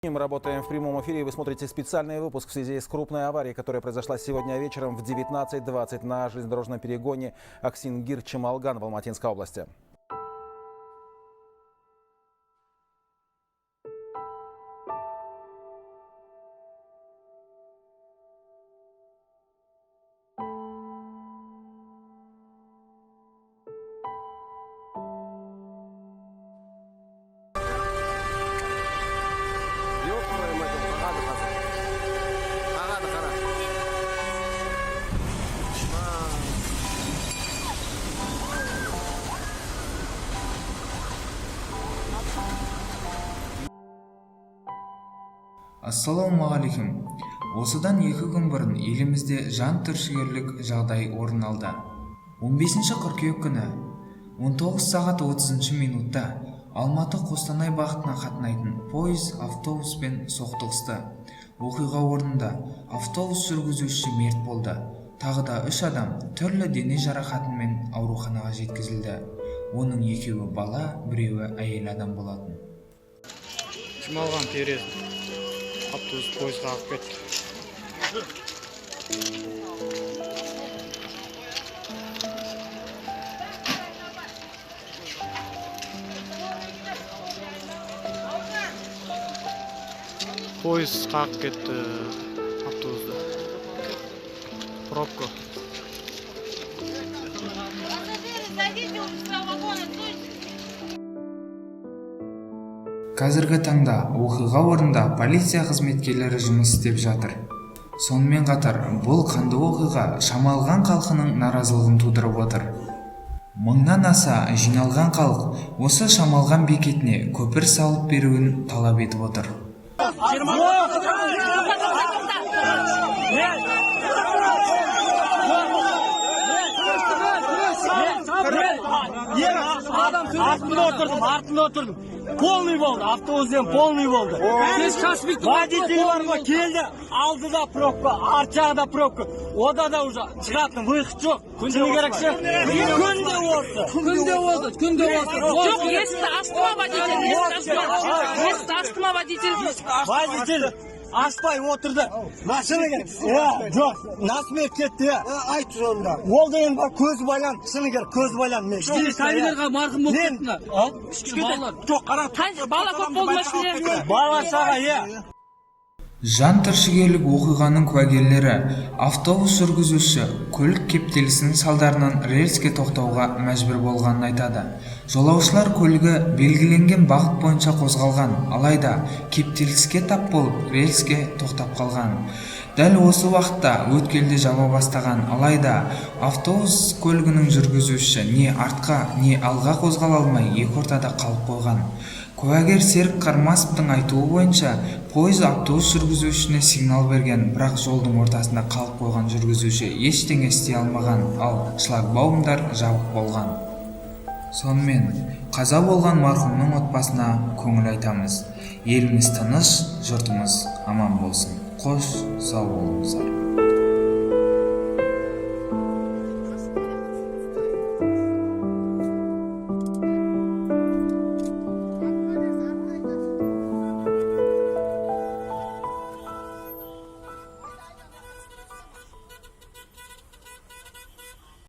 Мы работаем в прямом эфире, и вы смотрите специальный выпуск в связи с крупной аварией, которая произошла сегодня вечером в 19:20 на железнодорожном перегоне Аксингир-Чамалган в Алматинской области. Ассалаумағалейкум. Осыдан 2 күн бұрын елімізде жан түршігерлік жағдай орын алды. 15 қыркүйек күні 19 сағат 30 минутта Алматы Қостанай бағытына қатынайтын пойыз автобуспен соқтығысты. Оқиға орнында автобус жүргізушісі мерт болды. Тағы да 3 адам түрлі дене жарақатымен ауруханаға жеткізілді. Оның 2-і бала, 1-і әйел адам болатын. Чамалган терез автобус пойызға ағып кетті. Пойыз қағып кетті автобусты. Пробка. Қазіргі таңда оқиға орнында полиция қызметкерлері жұмыс істеп жатыр. Сонымен қатар, бұл қанды оқиға Шамалған халқының наразылығын тудырып отыр. Мыңнан аса жиналған халық осы Шамалған бекетіне көпір салып беруін талап етіп отыр. Артында отырдым. Полный болды, автобустен полный болды. Водитель бар ма, келді, алдыда пробка, арт жағында пробка. Ода да уже шығатын выход жоқ. Күнде керек ше? Күнде болды. Жоқ, есікті ашты ма водитель? Водитель ашпай отырды. Машина керек. Жоқ, насмерть кетті. Айт жолында. Ол деген бар көз байлан, шыны керек көз байлан. Кабинерға марқұм болып кетті ме? Балалар. Жоқ, қара. Бала көп болды ма ішінде? Бала шаға, Жан түршігерлік оқиғаның куәгерлері автобус жүргізушісі көлік кептелісінің салдарынан рельске тоқтауға мәжбүр болғанын айтады. Жолаушылар көлігі белгіленген бағыт бойынша қозғалған, алайда кептеліске тап болып рельске тоқтап қалған. Дәл осы уақытта өткелді жаба бастаған, алайда автобус көлігінің жүргізушісі не артқа, не алға қозғала алмай екі ортада қалып қойған. Куәгер Серік Қармасовтың айтуы бойынша, пойыз автобус жүргізушісіне сигнал берген, бірақ жолдың ортасында қалып қойған жүргізуші ештеңе істей алмаған, ал шлагбаумдар жабық болған. Сонымен, қаза болған марқұмның отбасына көңіл айтамыз. Еліміз тыныш, жұртымыз аман болсын. Қош, сау болыңыздар.